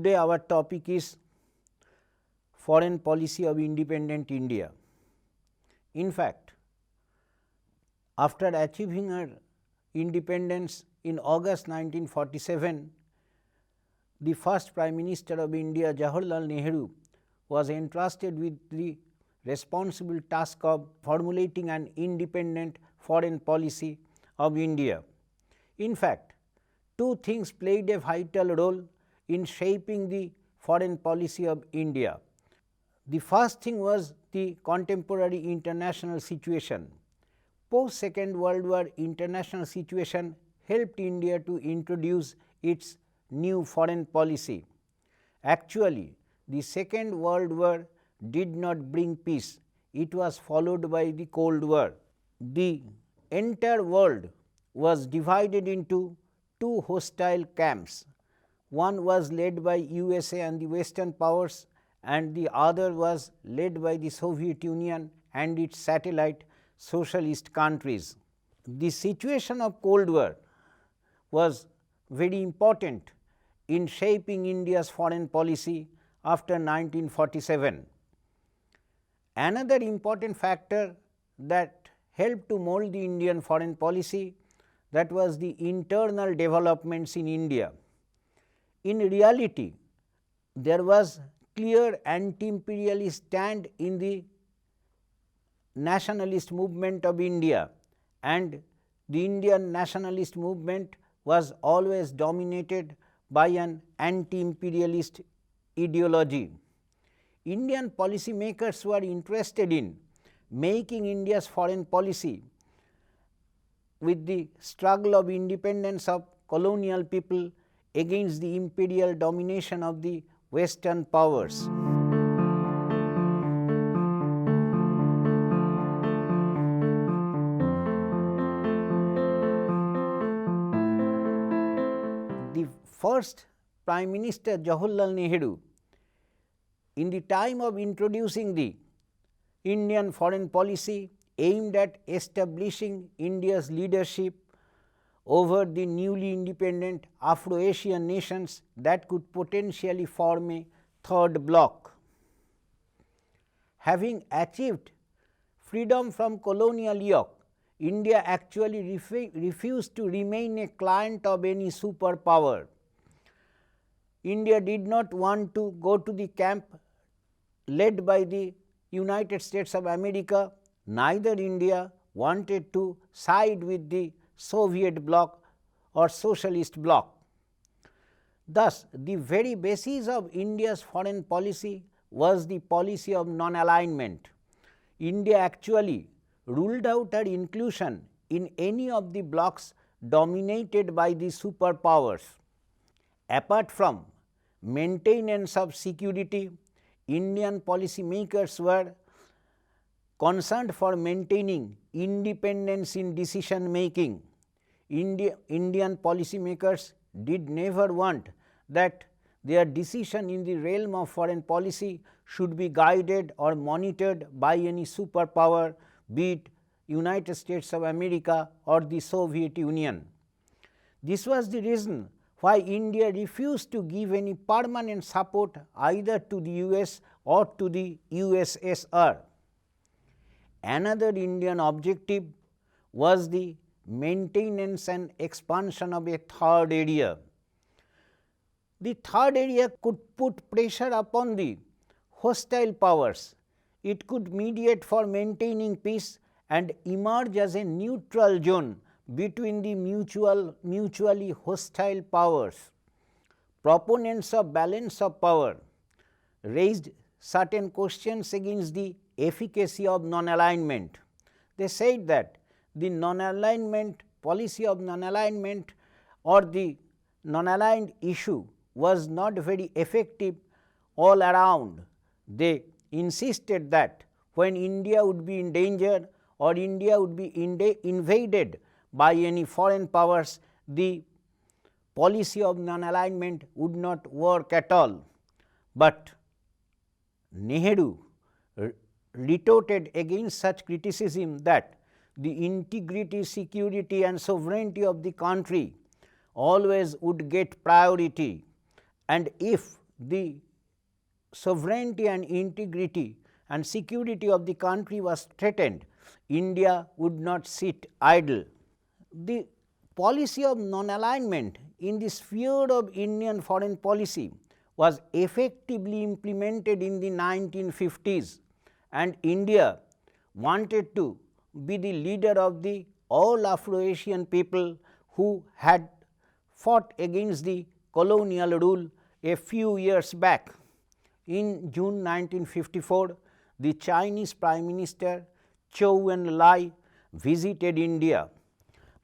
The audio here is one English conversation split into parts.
Today our topic is foreign policy of independent India. In fact, after achieving her independence in August 1947, the first Prime Minister of India, Jawaharlal Nehru, was entrusted with the responsible task of formulating an independent foreign policy of India. In fact, two things played a vital role in shaping the foreign policy of India. The first thing was the contemporary international situation. Post Second World War international situation helped India to introduce its new foreign policy. Actually, the Second World War did not bring peace, it was followed by the Cold War. The entire world was divided into two hostile camps. One was led by USA and the Western powers, and the other was led by the Soviet Union and its satellite socialist countries. The situation of Cold War was very important in shaping India's foreign policy after 1947. Another important factor that helped to mold the Indian foreign policy, that was the internal developments in India. In reality, there was clear anti-imperialist stand in the nationalist movement of India, and the Indian nationalist movement was always dominated by an anti-imperialist ideology. Indian policy makers were interested in making India's foreign policy with the struggle of independence of colonial people against the imperial domination of the Western powers. The first Prime Minister Jawaharlal Nehru, in the time of introducing the Indian foreign policy, aimed at establishing India's leadership over the newly independent Afro-Asian nations that could potentially form a third bloc. Having achieved freedom from colonial yoke, India actually refused to remain a client of any superpower. India did not want to go to the camp led by the United States of America, neither India wanted to side with the Soviet bloc or socialist bloc. Thus, the very basis of India's foreign policy was the policy of non-alignment. India actually ruled out her inclusion in any of the blocs dominated by the superpowers. Apart from maintenance of security, Indian policy makers were concerned for maintaining independence in decision making. Indian policy makers did never want that their decision in the realm of foreign policy should be guided or monitored by any superpower, be it United States of America or the Soviet Union. This was the reason why India refused to give any permanent support either to the US or to the USSR. Another Indian objective was the maintenance and expansion of a third area. The third area could put pressure upon the hostile powers. It could mediate for maintaining peace and emerge as a neutral zone between the mutually hostile powers. Proponents of balance of power raised certain questions against the efficacy of non-alignment. They said that the non-alignment policy of non-alignment or the non-aligned issue was not very effective all around. They insisted that when India would be in danger or India would be invaded by any foreign powers, the policy of non-alignment would not work at all. But Nehru retorted against such criticism that the integrity, security and sovereignty of the country always would get priority, and if the sovereignty and integrity and security of the country was threatened, India would not sit idle. The policy of non-alignment in the sphere of Indian foreign policy was effectively implemented in the 1950s, and India wanted to be the leader of the all Afro-Asian people who had fought against the colonial rule a few years back. In June 1954, the Chinese Prime Minister Zhou Enlai visited India.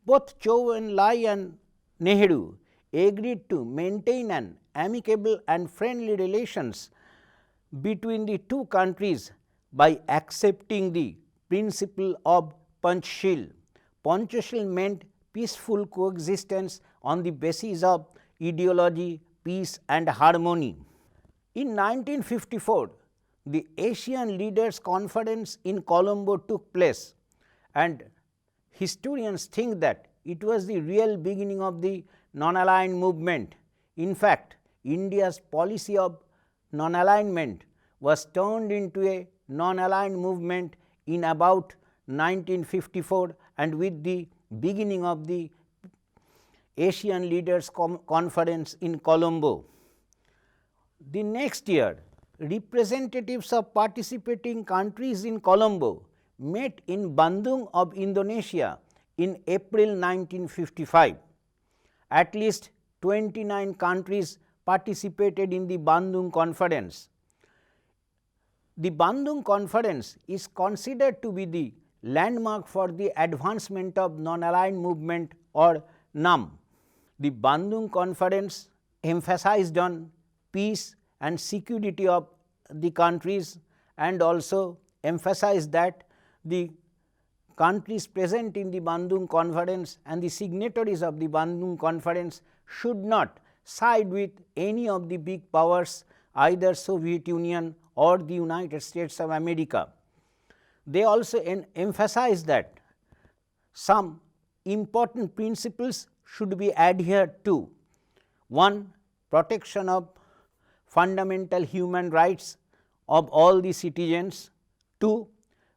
Both Zhou Enlai and Nehru agreed to maintain an amicable and friendly relations between the two countries by accepting the principle of Panchshil. Panchshil meant peaceful coexistence on the basis of ideology, peace and harmony. In 1954, the Asian Leaders Conference in Colombo took place, and historians think that it was the real beginning of the non-aligned movement. In fact, India's policy of non-alignment was turned into a non-aligned movement in about 1954, and with the beginning of the Asian Leaders Conference in Colombo. The next year, representatives of participating countries in Colombo met in Bandung of Indonesia in April 1955. At least 29 countries participated in the Bandung Conference. The Bandung Conference is considered to be the landmark for the advancement of non-aligned movement, or NAM. The Bandung Conference emphasized on peace and security of the countries, and also emphasized that the countries present in the Bandung Conference and the signatories of the Bandung Conference should not side with any of the big powers, either Soviet Union or the United States of America. They also emphasized that some important principles should be adhered to. 1. Protection of fundamental human rights of all the citizens. 2.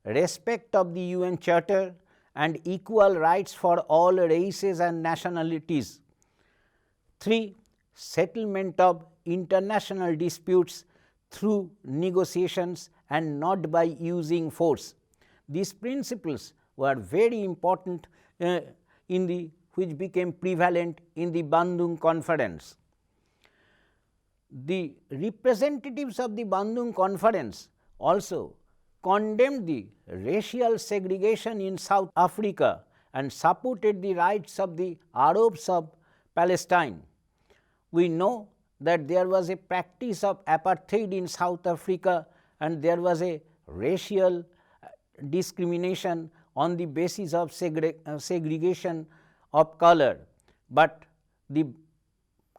Respect of the UN Charter and equal rights for all races and nationalities. 3. Settlement of international disputes through negotiations and not by using force. These principles were very important which became prevalent in the Bandung Conference. The representatives of the Bandung Conference also condemned the racial segregation in South Africa and supported the rights of the Arabs of Palestine. We know that there was a practice of apartheid in South Africa, and there was a racial discrimination on the basis of segregation of color, but the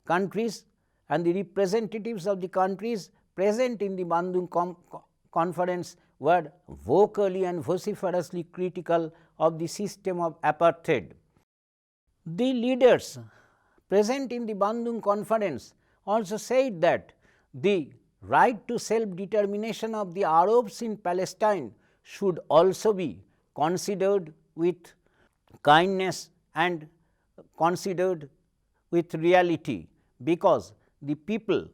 countries and the representatives of the countries present in the Bandung Conference were vocally and vociferously critical of the system of apartheid. The leaders present in the Bandung Conference also said that the right to self-determination of the Arabs in Palestine should also be considered with kindness and considered with reality, because the people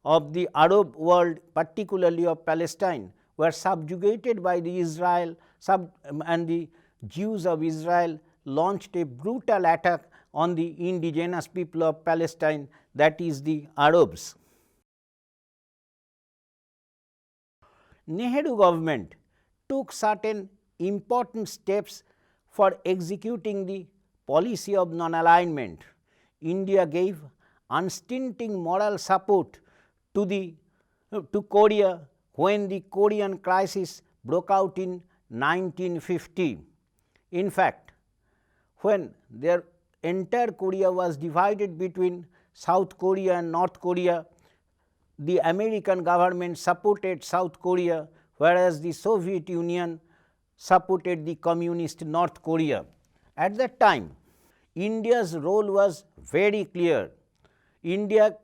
of the Arab world, particularly of Palestine, were subjugated by the Israel, and the Jews of Israel launched a brutal attack on the indigenous people of Palestine, that is the Arabs. Nehru government took certain important steps for executing the policy of non-alignment. India gave unstinting moral support to Korea when the Korean crisis broke out in 1950. In fact, when their entire Korea was divided between South Korea and North Korea, the American government supported South Korea, whereas the Soviet Union supported the communist North Korea. At that time, India's role was very clear. India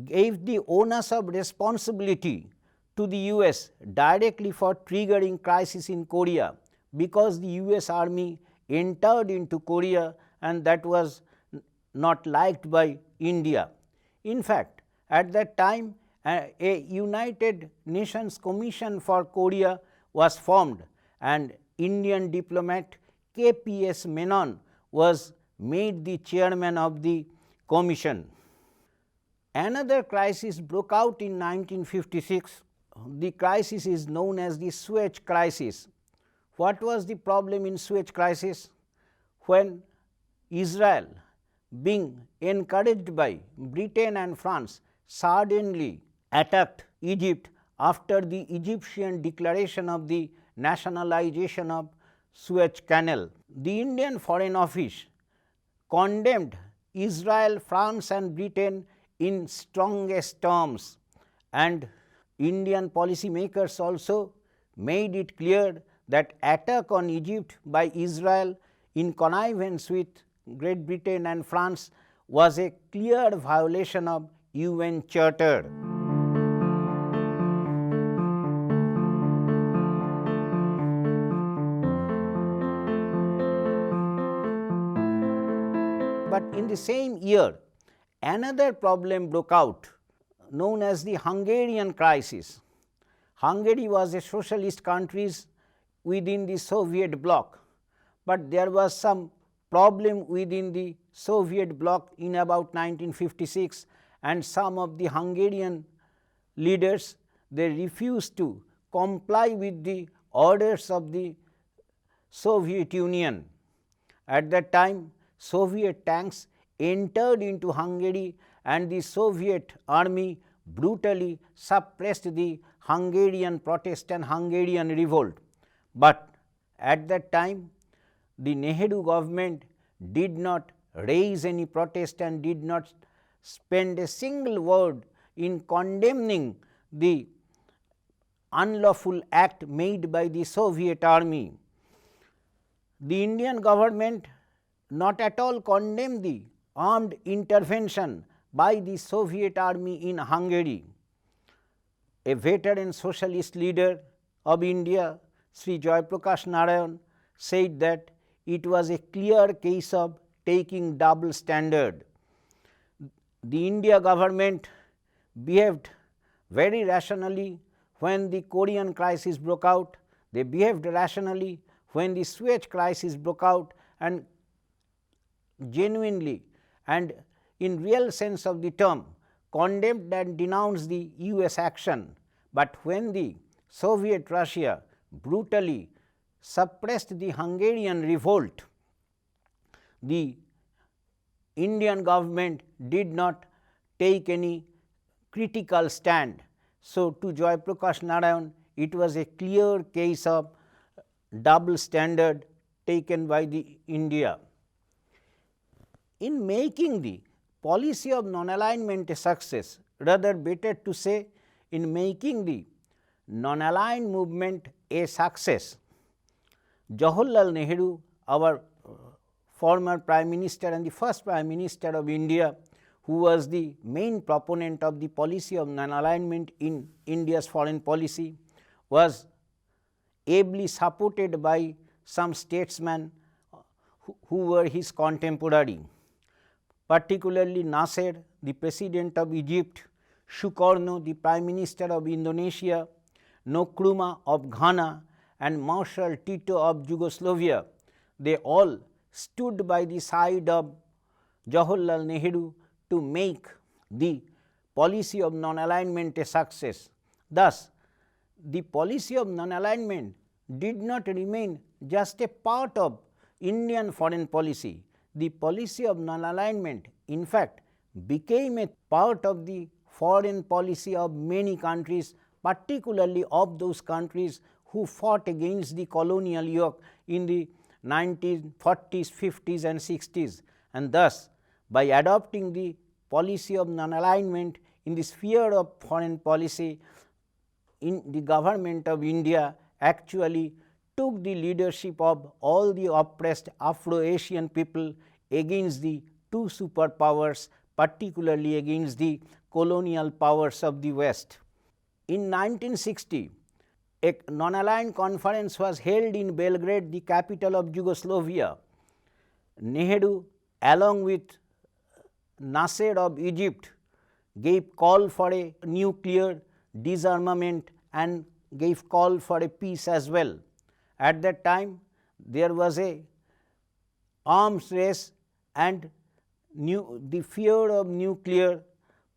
gave the onus of responsibility to the US directly for triggering crisis in Korea, because the US army entered into Korea and that was not liked by India. In fact, at that time a United Nations Commission for Korea was formed and Indian diplomat KPS Menon was made the chairman of the commission. Another crisis broke out in 1956. The crisis is known as the Suez Crisis. What was the problem in Suez Crisis? When Israel, being encouraged by Britain and France, suddenly attacked Egypt after the Egyptian declaration of the nationalization of Suez Canal. The Indian Foreign Office condemned Israel, France and Britain in strongest terms, and Indian policymakers also made it clear that attack on Egypt by Israel in connivance with Great Britain and France was a clear violation of UN Charter. But in the same year, another problem broke out known as the Hungarian crisis. Hungary was a socialist country within the Soviet bloc, but there was some problem within the Soviet bloc in about 1956, and some of the Hungarian leaders, they refused to comply with the orders of the Soviet Union. At that time, Soviet tanks entered into Hungary and the Soviet army brutally suppressed the Hungarian protest and Hungarian revolt. But at that time, the Nehru government did not raise any protest and did not spend a single word in condemning the unlawful act made by the Soviet army. The Indian government not at all condemned the armed intervention by the Soviet army in Hungary. A veteran socialist leader of India, Sri Jayaprakash Narayan, said that it was a clear case of taking double standard. The India government behaved very rationally when the Korean crisis broke out. They behaved rationally when the Suez crisis broke out, and genuinely and in real sense of the term condemned and denounced the US action. But when the Soviet Russia brutally suppressed the Hungarian revolt, the Indian government did not take any critical stand. So, to Jayaprakash Narayan, it was a clear case of double standard taken by the India. In making the policy of non-alignment a success, rather better to say in making the non-aligned movement a success, Jawaharlal Nehru, our former Prime Minister and the first Prime Minister of India, who was the main proponent of the policy of non-alignment in India's foreign policy, was ably supported by some statesmen who were his contemporary, particularly Nasser, the President of Egypt, Sukarno, the Prime Minister of Indonesia, Nkrumah of Ghana, and Marshal Tito of Yugoslavia. They all stood by the side of Jawaharlal Nehru to make the policy of non-alignment a success. Thus, the policy of non-alignment did not remain just a part of Indian foreign policy. The policy of non-alignment in fact became a part of the foreign policy of many countries, particularly of those countries who fought against the colonial yoke in the 1940s, 50s and 60s. And thus, by adopting the policy of non-alignment in the sphere of foreign policy, in the government of India actually took the leadership of all the oppressed Afro-Asian people against the two superpowers, particularly against the colonial powers of the West. In 1960, a non-aligned conference was held in Belgrade, the capital of Yugoslavia. Nehru, along with Nasser of Egypt, gave call for a nuclear disarmament and gave call for a peace as well. At that time, there was a arms race and the fear of nuclear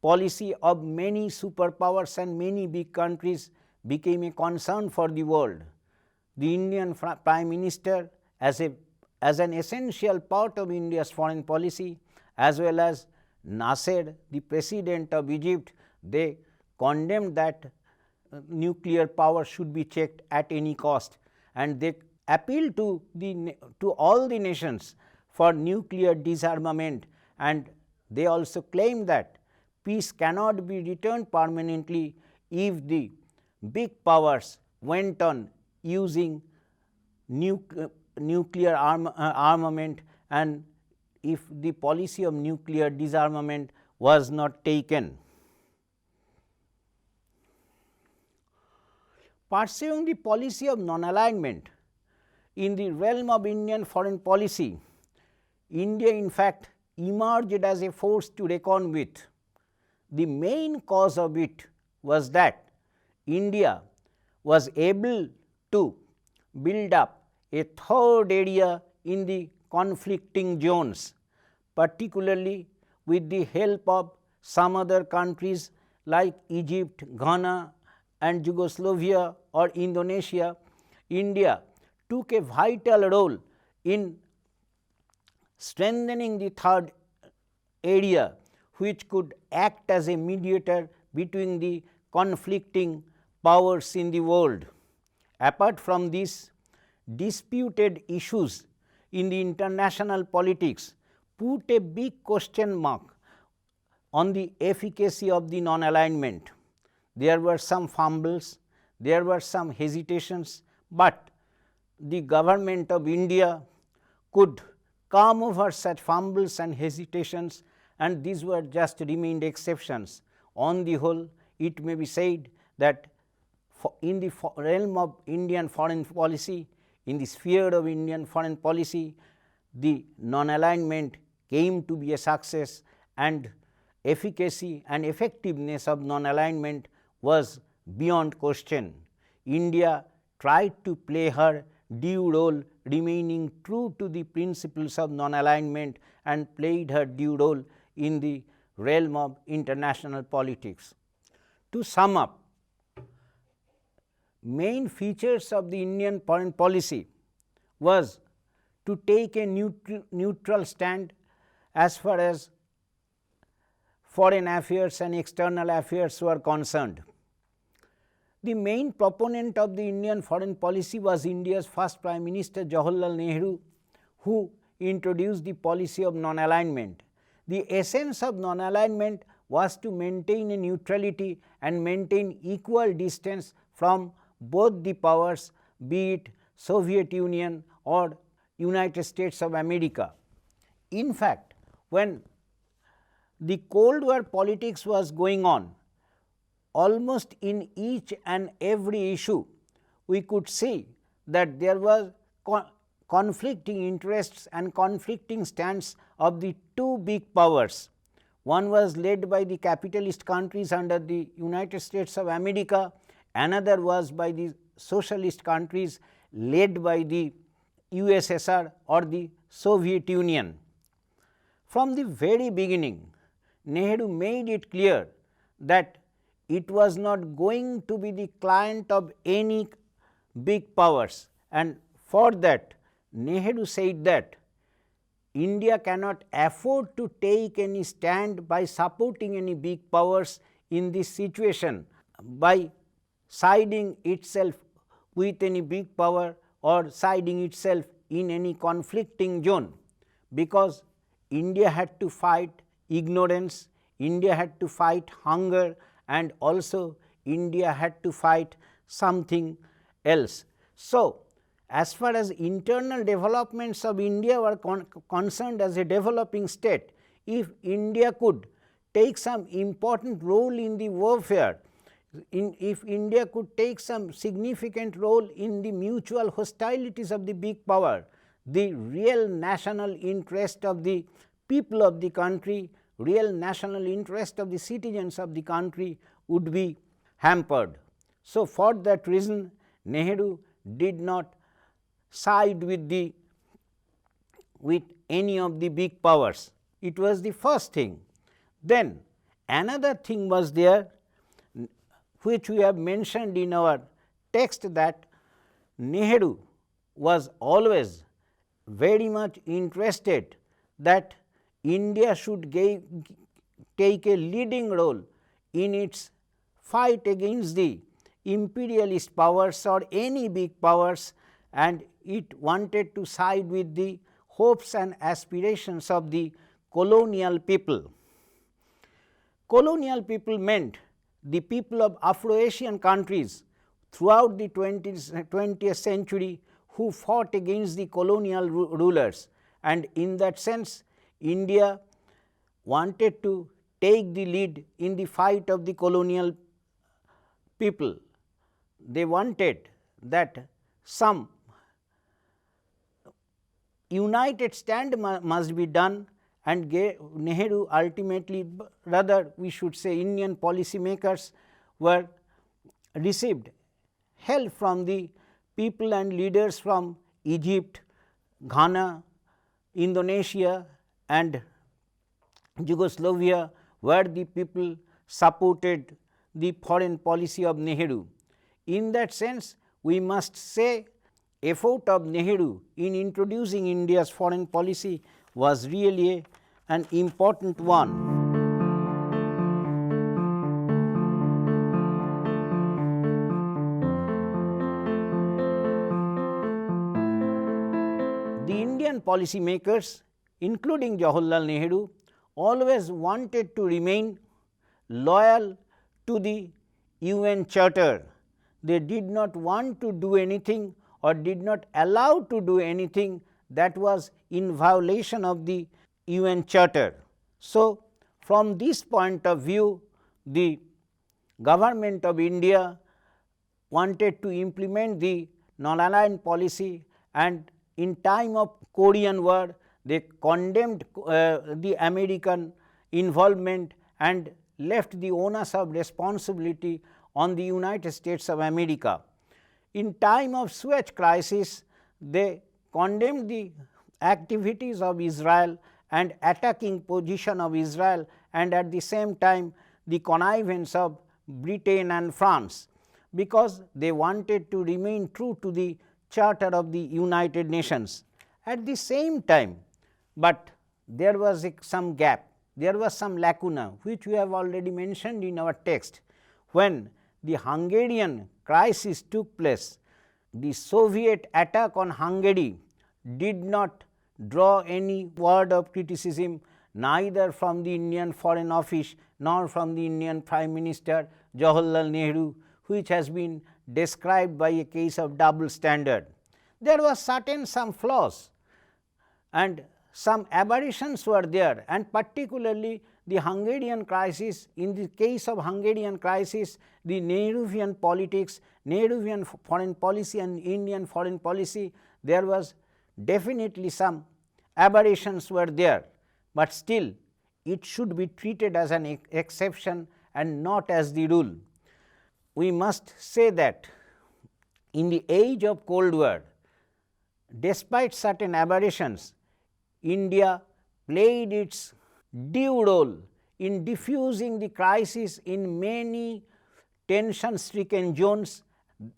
policy of many superpowers and many big countries became a concern for the world. The Indian Prime Minister, as an essential part of India's foreign policy, as well as Nasser, the President of Egypt, they condemned that nuclear power should be checked at any cost, and they appealed to all the nations for nuclear disarmament, and they also claimed that peace cannot be returned permanently if the big powers went on using nuclear armament, and if the policy of nuclear disarmament was not taken. Pursuing the policy of non-alignment in the realm of Indian foreign policy, India in fact emerged as a force to reckon with. The main cause of it was that India was able to build up a third area in the conflicting zones, particularly with the help of some other countries like Egypt, Ghana and Yugoslavia or Indonesia. India took a vital role in strengthening the third area, which could act as a mediator between the conflicting powers in the world. Apart from this, disputed issues in the international politics put a big question mark on the efficacy of the non-alignment. There were some fumbles, there were some hesitations, but the government of India could come over such fumbles and hesitations, and these were just remained exceptions. On the whole, it may be said that in the realm of Indian foreign policy, in the sphere of Indian foreign policy, the non-alignment came to be a success, and efficacy and effectiveness of non-alignment was beyond question. India tried to play her due role, remaining true to the principles of non-alignment, and played her due role in the realm of international politics. To sum up, main features of the Indian foreign policy was to take a neutral stand as far as foreign affairs and external affairs were concerned. The main proponent of the Indian foreign policy was India's first Prime Minister Jawaharlal Nehru, who introduced the policy of non-alignment. The essence of non-alignment was to maintain a neutrality and maintain equal distance from both the powers, be it Soviet Union or United States of America. In fact, when the Cold War politics was going on, almost in each and every issue, we could see that there was conflicting interests and conflicting stands of the two big powers. One was led by the capitalist countries under the United States of America, another was by the socialist countries led by the USSR or the Soviet Union. From the very beginning, Nehru made it clear that it was not going to be the client of any big powers, and for that Nehru said that India cannot afford to take any stand by supporting any big powers in this situation, by siding itself with any big power or siding itself in any conflicting zone, because India had to fight ignorance, India had to fight hunger, and also India had to fight something else. So, as far as internal developments of India were concerned as a developing state, if India could take some important role in the warfare, if India could take some significant role in the mutual hostilities of the big power, the real national interest of the people of the country, real national interest of the citizens of the country would be hampered. So, for that reason Nehru did not side with any of the big powers. It was the first thing. Then another thing was there, which we have mentioned in our text, that Nehru was always very much interested that India should take a leading role in its fight against the imperialist powers or any big powers, and it wanted to side with the hopes and aspirations of the colonial people. Colonial people meant the people of Afro-Asian countries throughout the 20th century who fought against the colonial rulers, and in that sense India wanted to take the lead in the fight of the colonial people. They wanted that some united stand must be done, and Nehru ultimately, rather we should say Indian policy makers, were received help from the people and leaders from Egypt, Ghana, Indonesia and Yugoslavia, where the people supported the foreign policy of Nehru. In that sense, we must say effort of Nehru in introducing India's foreign policy was really an important one. The Indian policy makers, including Jawaharlal Nehru, always wanted to remain loyal to the UN Charter. They did not want to do anything or did not allow to do anything that was in violation of the UN Charter. So, from this point of view, the government of India wanted to implement the non-aligned policy, and in time of Korean War they condemned the American involvement and left the onus of responsibility on the United States of America. In time of Suez crisis, they condemned the activities of Israel and attacking position of Israel, and at the same time the connivance of Britain and France, because they wanted to remain true to the Charter of the United Nations. At the same time, but there was some gap, there was some lacuna, which we have already mentioned in our text. When the Hungarian crisis took place, the Soviet attack on Hungary did not draw any word of criticism, neither from the Indian Foreign Office nor from the Indian Prime Minister Jawaharlal Nehru, which has been described by a case of double standard. There was some flaws and some aberrations were there, and particularly the Hungarian crisis. In the case of Hungarian crisis, the Nehruvian politics, Nehruvian foreign policy and Indian foreign policy, there was definitely some aberrations were there, but still it should be treated as an exception and not as the rule. We must say that in the age of Cold War, despite certain aberrations, India played its due role in diffusing the crisis in many tension-stricken zones.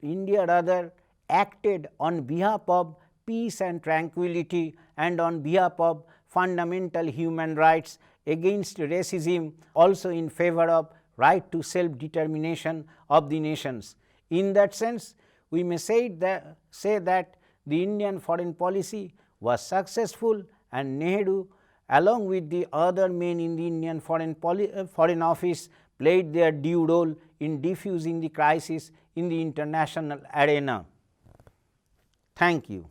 India rather acted on behalf of peace and tranquility and on behalf of fundamental human rights, against racism, also in favor of right to self-determination of the nations. In that sense, we may say that the Indian foreign policy was successful, and Nehru, along with the other men in the Indian Foreign Office, played their due role in diffusing the crisis in the international arena. Thank you.